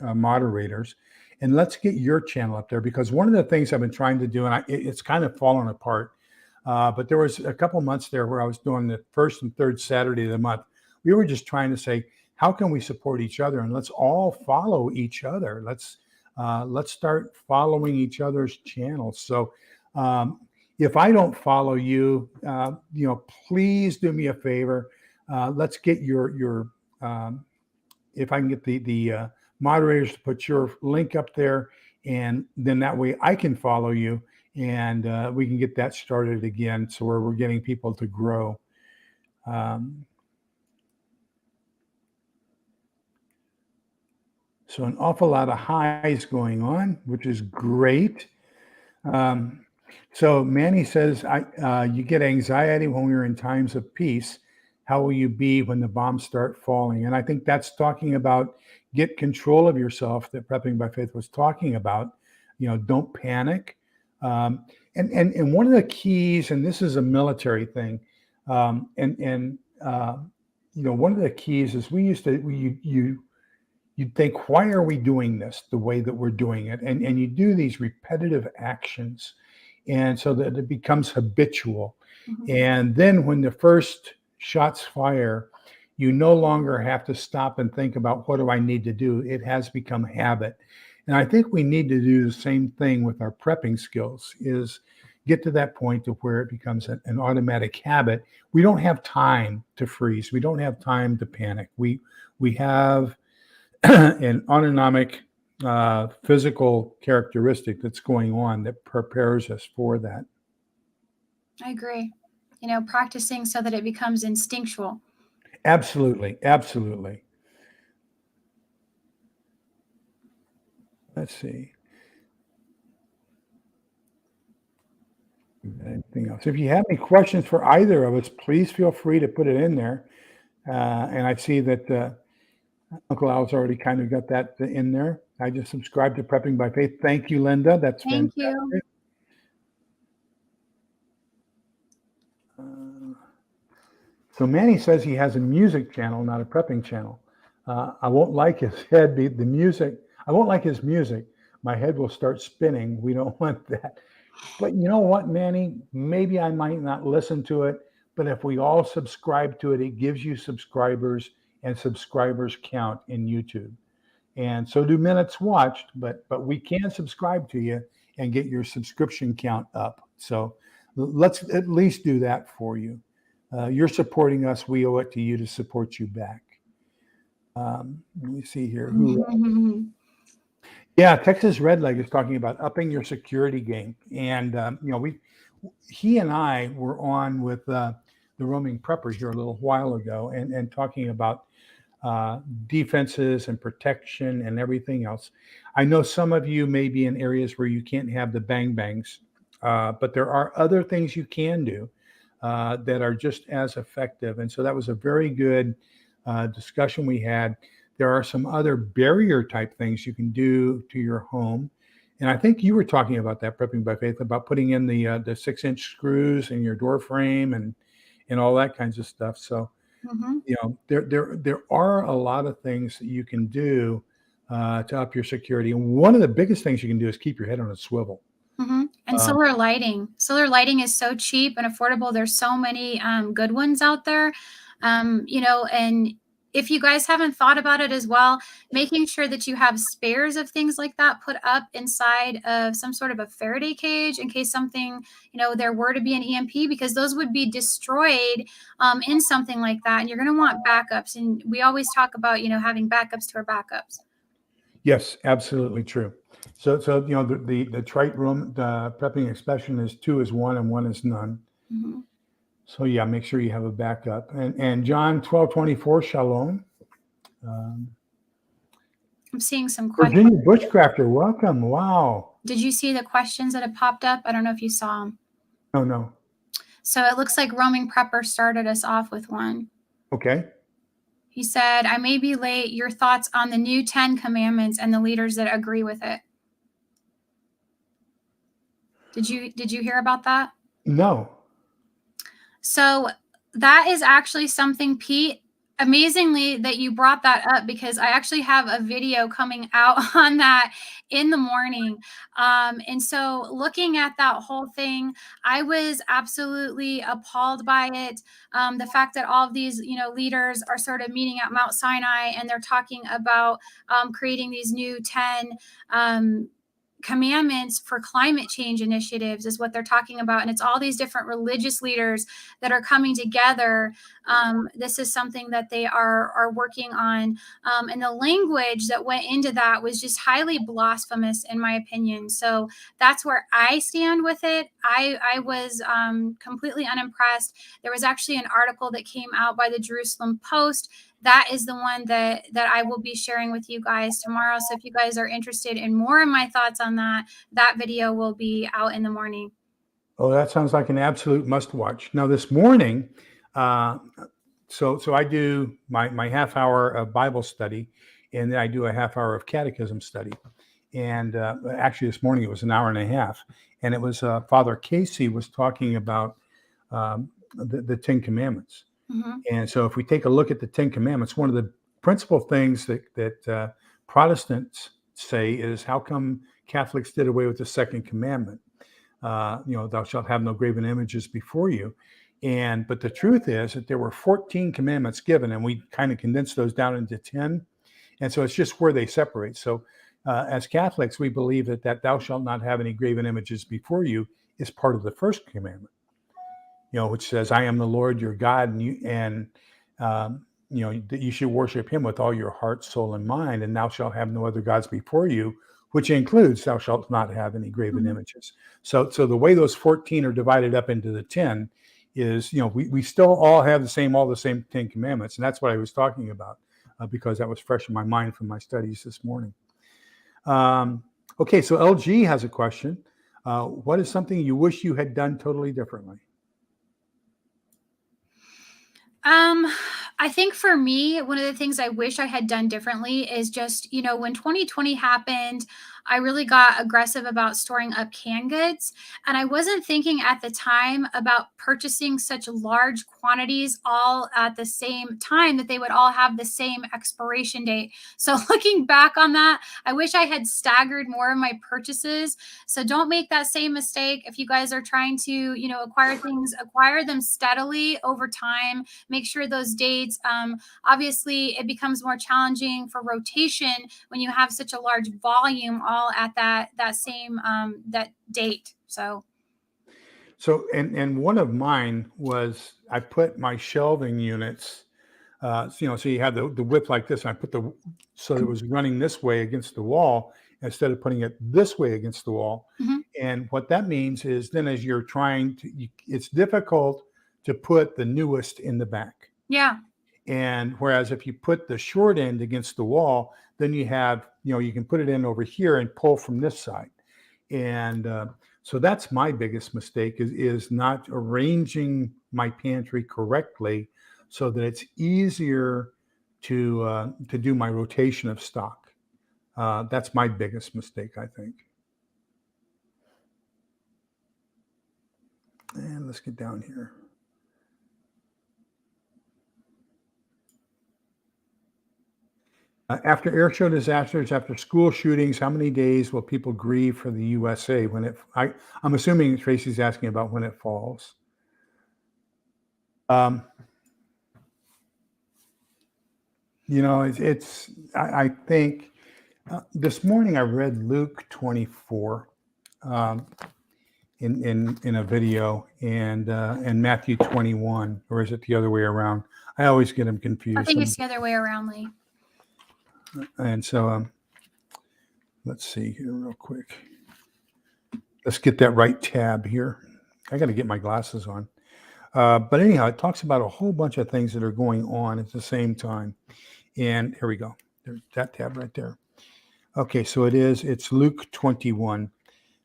moderators, and let's get your channel up there, because one of the things I've been trying to do, and it's kind of fallen apart, but there was a couple months there where I was doing the first and third Saturday of the month. We were just trying to say, how can we support each other, and let's all follow each other. Let's start following each other's channels. So if I don't follow you, please do me a favor. Let's get your if I can get the moderators to put your link up there, and then that way I can follow you, and we can get that started again. So we're getting people to grow. So an awful lot of highs going on, which is great. So Manny says, you get anxiety when we're in times of peace. How will you be when the bombs start falling? And I think that's talking about get control of yourself that Prepping by Faith was talking about. Don't panic. And one of the keys, and this is a military thing, one of the keys is you'd think, why are we doing this the way that we're doing it? And you do these repetitive actions, and so that it becomes habitual. And then when the first shots fire, you no longer have to stop and think about what do I need to do. It has become habit. And I think we need to do the same thing with our prepping skills, is get to that point to where it becomes an automatic habit. We don't have time to freeze. We don't have time to panic. We have an autonomic physical characteristic that's going on that prepares us for that. I agree. Practicing so that it becomes instinctual. Absolutely. Absolutely. Let's see. Anything else? If you have any questions for either of us, please feel free to put it in there. And I see that Uncle Al's already kind of got that in there. I just subscribed to Prepping by Faith. Thank you, Linda. That's Thank fantastic. you. So Manny says he has a music channel, not a prepping channel. I won't like his head, the music. I won't like his music. My head will start spinning. We don't want that. But you know what, Manny? Maybe I might not listen to it, but if we all subscribe to it, it gives you subscribers, and subscribers count in YouTube. And so do minutes watched, but we can subscribe to you and get your subscription count up. So let's at least do that for you. You're supporting us. We owe it to you to support you back. Let me see here. Yeah, Texas Redleg is talking about upping your security game. And, he and I were on with the Roaming Prepper here a little while ago and talking about defenses and protection and everything else. I know some of you may be in areas where you can't have the bang bangs, but there are other things you can do that are just as effective. And so that was a very good discussion we had. There are some other barrier type things you can do to your home. And I think you were talking about that, Prepping by Faith, about putting in the 6-inch screws in your door frame and all that kinds of stuff. So, there are a lot of things that you can do to up your security. And one of the biggest things you can do is keep your head on a swivel. And solar lighting. Solar lighting is so cheap and affordable. There's so many good ones out there, and if you guys haven't thought about it as well, making sure that you have spares of things like that put up inside of some sort of a Faraday cage in case something, there were to be an EMP, because those would be destroyed in something like that. And you're going to want backups. And we always talk about, having backups to our backups. Yes, absolutely true. So the Trite room, the prepping expression is 2 is 1 and 1 is none. So yeah, make sure you have a backup. And John 12:24, shalom. I'm seeing some questions. Virginia Bushcrafter, welcome. Wow. Did you see the questions that have popped up? I don't know if you saw them. Oh, no. So it looks like Roaming Prepper started us off with one. Okay. He said, I may be late. Your thoughts on the new 10 commandments and the leaders that agree with it. Did you hear about that? No. So that is actually something, Pete, amazingly that you brought that up, because I actually have a video coming out on that in the morning. And so looking at that whole thing, I was absolutely appalled by it. The fact that all of these, leaders are sort of meeting at Mount Sinai and they're talking about creating these new 10 commandments for climate change initiatives is what they're talking about. And it's all these different religious leaders that are coming together. This is something that they are working on. And the language that went into that was just highly blasphemous, in my opinion. So that's where I stand with it. I was completely unimpressed. There was actually an article that came out by the Jerusalem Post that is the one that I will be sharing with you guys tomorrow. So if you guys are interested in more of my thoughts on that, that video will be out in the morning. Oh, that sounds like an absolute must watch. Now, this morning, uh, so I do my half hour of Bible study, and then I do a half hour of catechism study. And actually, this morning it was an hour and a half, and it was Father Casey was talking about the Ten Commandments. Mm-hmm. And so, if we take a look at the Ten Commandments, one of the principal things that Protestants say is, how come Catholics did away with the second commandment? Thou shalt have no graven images before you. But the truth is that there were 14 commandments given, and we kind of condensed those down into 10. And so it's just where they separate. So as Catholics, we believe that thou shalt not have any graven images before you is part of the first commandment, which says, I am the Lord your God, that you should worship him with all your heart, soul, and mind, and thou shalt have no other gods before you, which includes thou shalt not have any graven images. So the way those 14 are divided up into the 10 is, we still all have all the same 10 commandments. And that's what I was talking about because that was fresh in my mind from my studies this morning. Okay, so LG has a question. What is something you wish you had done totally differently? I think for me, one of the things I wish I had done differently is just, when 2020 happened, I really got aggressive about storing up canned goods. And I wasn't thinking at the time about purchasing such large quantities all at the same time that they would all have the same expiration date. So looking back on that, I wish I had staggered more of my purchases. So don't make that same mistake. If you guys are trying to, acquire things, acquire them steadily over time. Make sure those dates, obviously it becomes more challenging for rotation when you have such a large volume all at that same that date. So and one of mine was, I put my shelving units, so you have the width like this, and I put so it was running this way against the wall instead of putting it this way against the wall. Mm-hmm. And what that means is then as you're trying to, it's difficult to put the newest in the back. Yeah. And whereas if you put the short end against the wall, then you have, you can put it in over here and pull from this side. And so that's my biggest mistake is not arranging my pantry correctly so that it's easier to do my rotation of stock. That's my biggest mistake, I think. And let's get down here. After air show disasters, after school shootings, how many days will people grieve for the USA when I'm assuming Tracy's asking about when it falls. I think this morning I read Luke 24 in a video and Matthew 21, or is it the other way around? I always get them confused. I think it's the other way around, Lee. And so let's see here real quick. Let's get that right tab here. I got to get my glasses on. But anyhow, it talks about a whole bunch of things that are going on at the same time. And here we go. There's that tab right there. Okay, so it's Luke 21.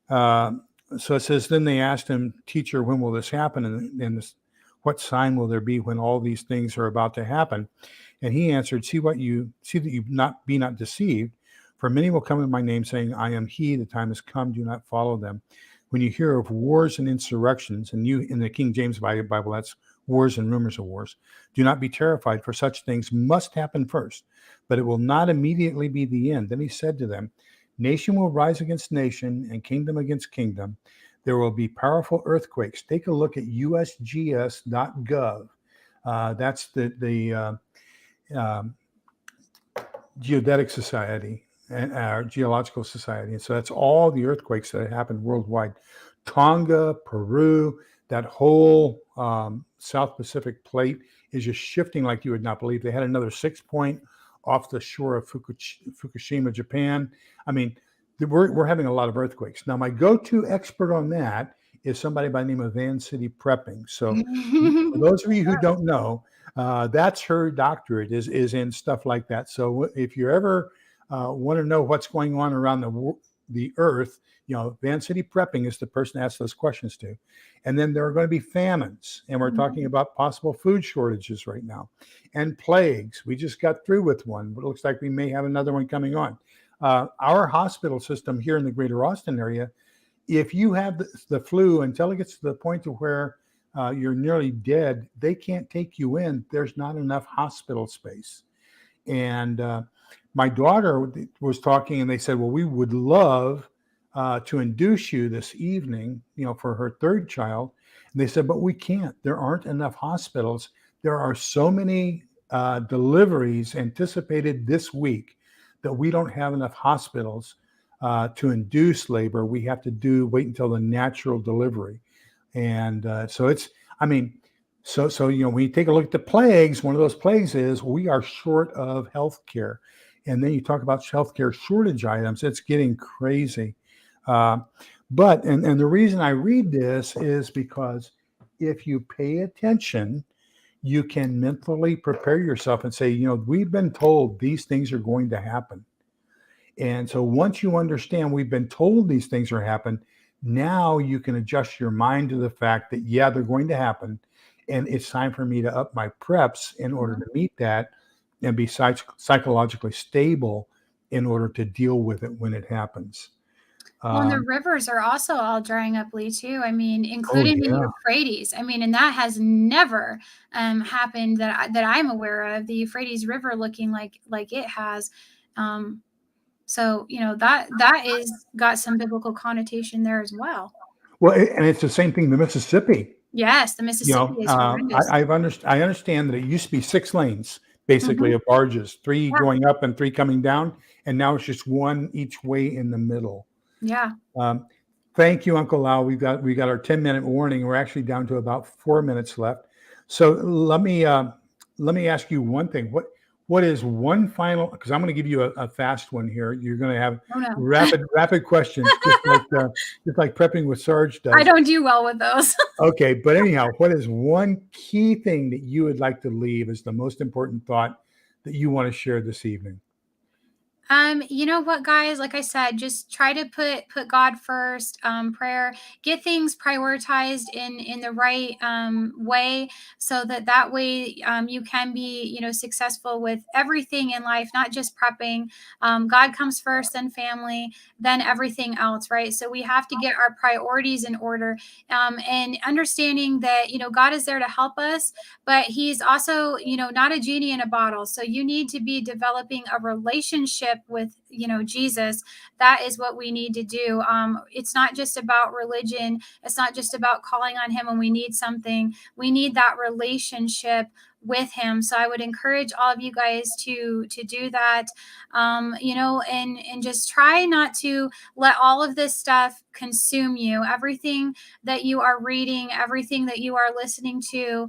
So it says, then they asked him, teacher, when will this happen? And what sign will there be when all these things are about to happen? And he answered, see that you be not deceived, for many will come in my name saying, I am he, the time has come, do not follow them. When you hear of wars and insurrections, and you in the King James Bible, that's wars and rumors of wars, do not be terrified, for such things must happen first, but it will not immediately be the end. Then he said to them, nation will rise against nation and kingdom against kingdom. There will be powerful earthquakes. Take a look at usgs.gov. That's the Geodetic Society and our Geological Society. And so that's all the earthquakes that happened worldwide. Tonga, Peru, that whole South Pacific plate is just shifting like you would not believe. They had another 6 point off the shore of Fukushima, Japan. I mean, we're having a lot of earthquakes. Now, my go-to expert on that is somebody by the name of Van City Prepping. So for those of you who don't know, That's her doctorate is in stuff like that. So if you ever want to know what's going on around the earth, Van City Prepping is the person to ask those questions to. And then there are going to be famines, and we're talking about possible food shortages right now, and plagues. We just got through with one, but it looks like we may have another one coming on. Our hospital system here in the greater Austin area, if you have the flu until it gets to the point to where you're nearly dead, they can't take you in. There's not enough hospital space. And my daughter was talking, and they said, well, we would love to induce you this evening, for her third child. And they said, but we can't. There aren't enough hospitals. There are so many deliveries anticipated this week that we don't have enough hospitals to induce labor. We have to wait until the natural delivery. And so when you take a look at the plagues, one of those plagues is we are short of health care. And then you talk about healthcare shortage items, it's getting crazy. But the reason I read this is because if you pay attention, you can mentally prepare yourself and say, we've been told these things are going to happen. And so once you understand we've been told these things are happen, now you can adjust your mind to the fact that, yeah, they're going to happen. And it's time for me to up my preps in order to meet that and be psychologically stable in order to deal with it when it happens. Well, and the rivers are also all drying up, Lee, too. I mean, including the Euphrates. I mean, and that has never happened that I'm aware of. The Euphrates River looking like it has. So, that is got some biblical connotation there as well. Well, and it's the same thing, the Mississippi. Yes, the Mississippi is horrendous. I understand that it used to be 6 lanes, basically, of barges, 3 going up and 3 coming down, and now it's just 1 each way in the middle. Yeah. Thank you, Uncle Lau. We got our 10-minute warning. We're actually down to about 4 minutes left. So let me ask you one thing. What is one final? Because I'm going to give you a fast one here. You're going to have rapid questions, just like prepping with Sarge does. I don't do well with those. Okay, but anyhow, what is one key thing that you would like to leave as the most important thought that you want to share this evening? You know what, guys, like I said, just try to put God first, prayer, get things prioritized in the right way, so that way you can be, successful with everything in life, not just prepping. God comes first, then family, then everything else, right? So we have to get our priorities in order, and understanding that, God is there to help us, but he's also, not a genie in a bottle. So you need to be developing a relationship with Jesus. That is what we need to do. It's not just about religion. It's not just about calling on him when we need something. We need that relationship with him. So I would encourage all of you guys to do that, and just try not to let all of this stuff consume you. Everything that you are reading, everything that you are listening to,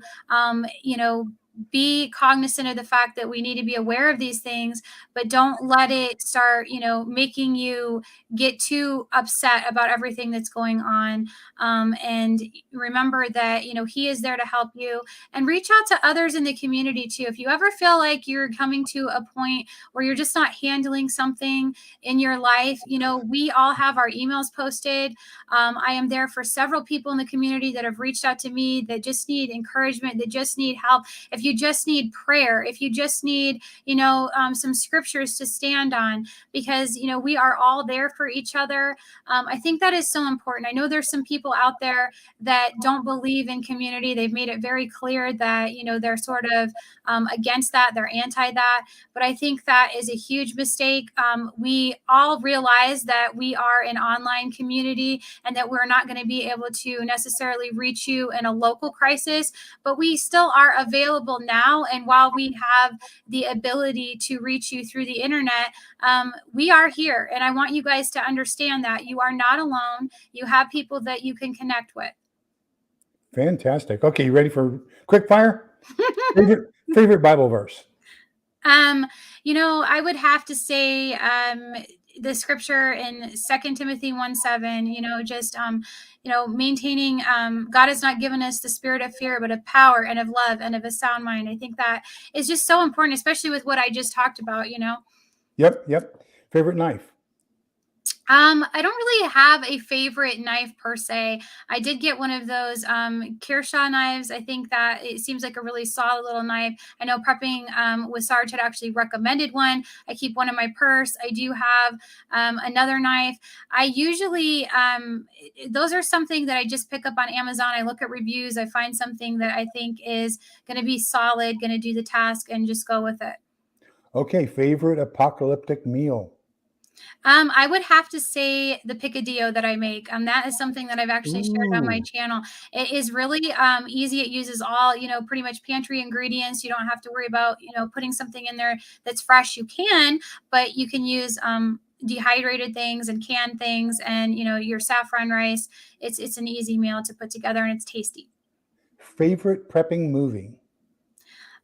be cognizant of the fact that we need to be aware of these things, but don't let it start, making you get too upset about everything that's going on. And remember that, he is there to help you, and reach out to others in the community too. If you ever feel like you're coming to a point where you're just not handling something in your life, we all have our emails posted. I am there for several people in the community that have reached out to me that just need encouragement, that just need help. If you just need prayer, if you just need, some scriptures to stand on, because, we are all there for each other. I think that is so important. I know there's some people out there that don't believe in community. They've made it very clear that, they're sort of against that. They're anti that. But I think that is a huge mistake. We all realize that we are an online community and that we're not going to be able to necessarily reach you in a local crisis, but we still are available now. And while we have the ability to reach you through the internet, we are here. And I want you guys to understand that you are not alone. You have people that you can connect with. Fantastic. Okay, you ready for quick fire? favorite Bible verse? I would have to say the scripture in 2 Timothy 1:7, just maintaining, God has not given us the spirit of fear, but of power and of love and of a sound mind. I think that is just so important, especially with what I just talked about. Yep. Favorite knife? I don't really have a favorite knife per se. I did get one of those Kershaw knives. I think that it seems like a really solid little knife. I know Prepping with Sarge had actually recommended one. I keep one in my purse. I do have another knife. I usually, those are something that I just pick up on Amazon. I look at reviews. I find something that I think is going to be solid, going to do the task, and just go with it. Okay, favorite apocalyptic meal? I would have to say the picadillo that I make. That is something that I've actually shared on my Ooh, channel. It is really easy. It uses all, pretty much pantry ingredients. You don't have to worry about, putting something in there that's fresh. You can, but you can use dehydrated things and canned things, and your saffron rice. It's an easy meal to put together, and it's tasty. favorite prepping movie?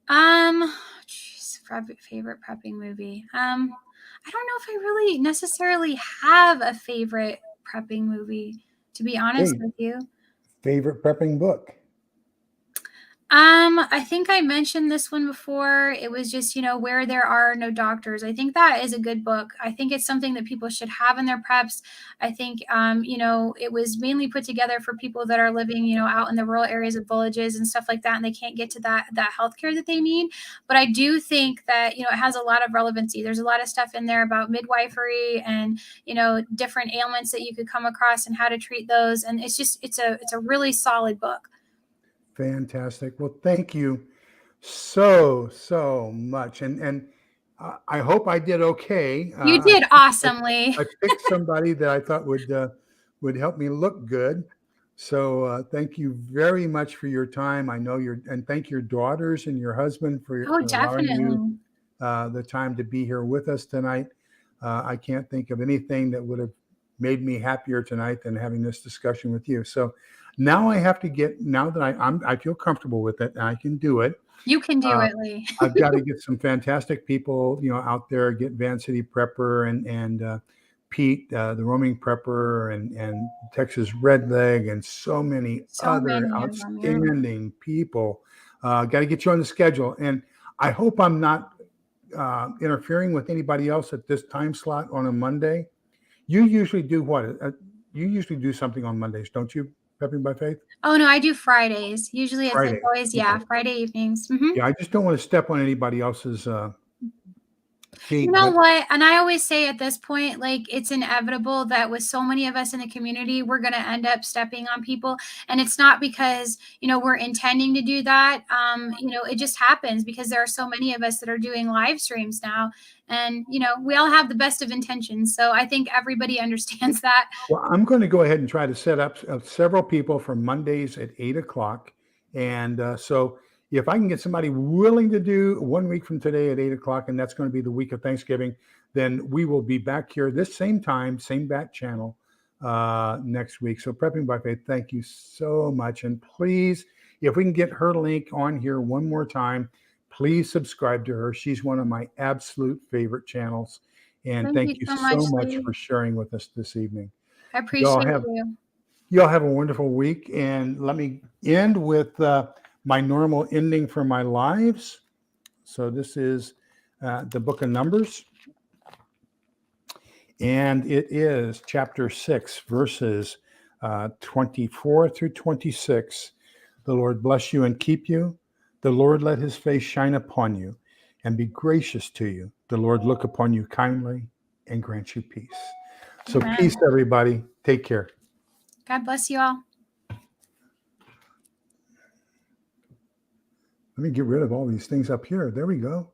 Jeez, favorite prepping movie. I don't know if I really necessarily have a favorite prepping movie, to be honest Okay, with you. favorite prepping book? I think I mentioned this one before. It was just, Where There Are No Doctors. I think that is a good book. I think it's something that people should have in their preps. I think, it was mainly put together for people that are living, out in the rural areas of villages and stuff like that, and they can't get to that healthcare that they need. But I do think that, it has a lot of relevancy. There's a lot of stuff in there about midwifery and, different ailments that you could come across and how to treat those. And it's a really solid book. Fantastic. Well, thank you so much. And I hope I did okay. You did awesomely. I picked somebody that I thought would help me look good. So thank you very much for your time. I know and thank your daughters and your husband for Oh, allowing you definitely. the time to be here with us tonight. I can't think of anything that would have made me happier tonight than having this discussion with you. So now I have to now that I feel comfortable with it and I can do it. You can do Uh, it, Lee. I've got to get some fantastic people, out there. Get Van City Prepper and Pete, the roaming prepper, and Texas Redleg, and so many So other many of them, yeah. outstanding people. Got to get you on the schedule, and I hope I'm not interfering with anybody else at this time slot on a Monday. You usually do what? You usually do something on Mondays, don't you? Prepping by Faith. Oh, no, I do Fridays. Usually it's like Friday. always, yeah, Okay. Friday evenings. Mhm. Yeah, I just don't want to step on anybody else's You feet, know but what? And I always say at this point, like, it's inevitable that with so many of us in the community, we're going to end up stepping on people. And it's not because, we're intending to do that. It just happens because there are so many of us that are doing live streams now. And, we all have the best of intentions. So I think everybody understands that. well, I'm going to go ahead and try to set up several people for Mondays at 8 o'clock. And so if I can get somebody willing to do 1 week from today at 8 o'clock, and that's going to be the week of Thanksgiving, then we will be back here this same time, same bat channel next week. So Prepping by Faith, thank you so much. And please, if we can get her link on here one more time, please subscribe to her. She's one of my absolute favorite channels. And Thank you thank you so much, so much Lee. for sharing with us this evening. I Y'all appreciate have you. y'all have a wonderful week, and let me end with my normal ending for my lives. So this is the book of Numbers, and it is chapter 6, verses 24 through 26. The Lord bless you and keep you. The Lord let his face shine upon you and be gracious to you. The Lord look upon you kindly and grant you peace. So Amen. peace, everybody. Take care. God bless you all. Let me get rid of all these things up here. There we go.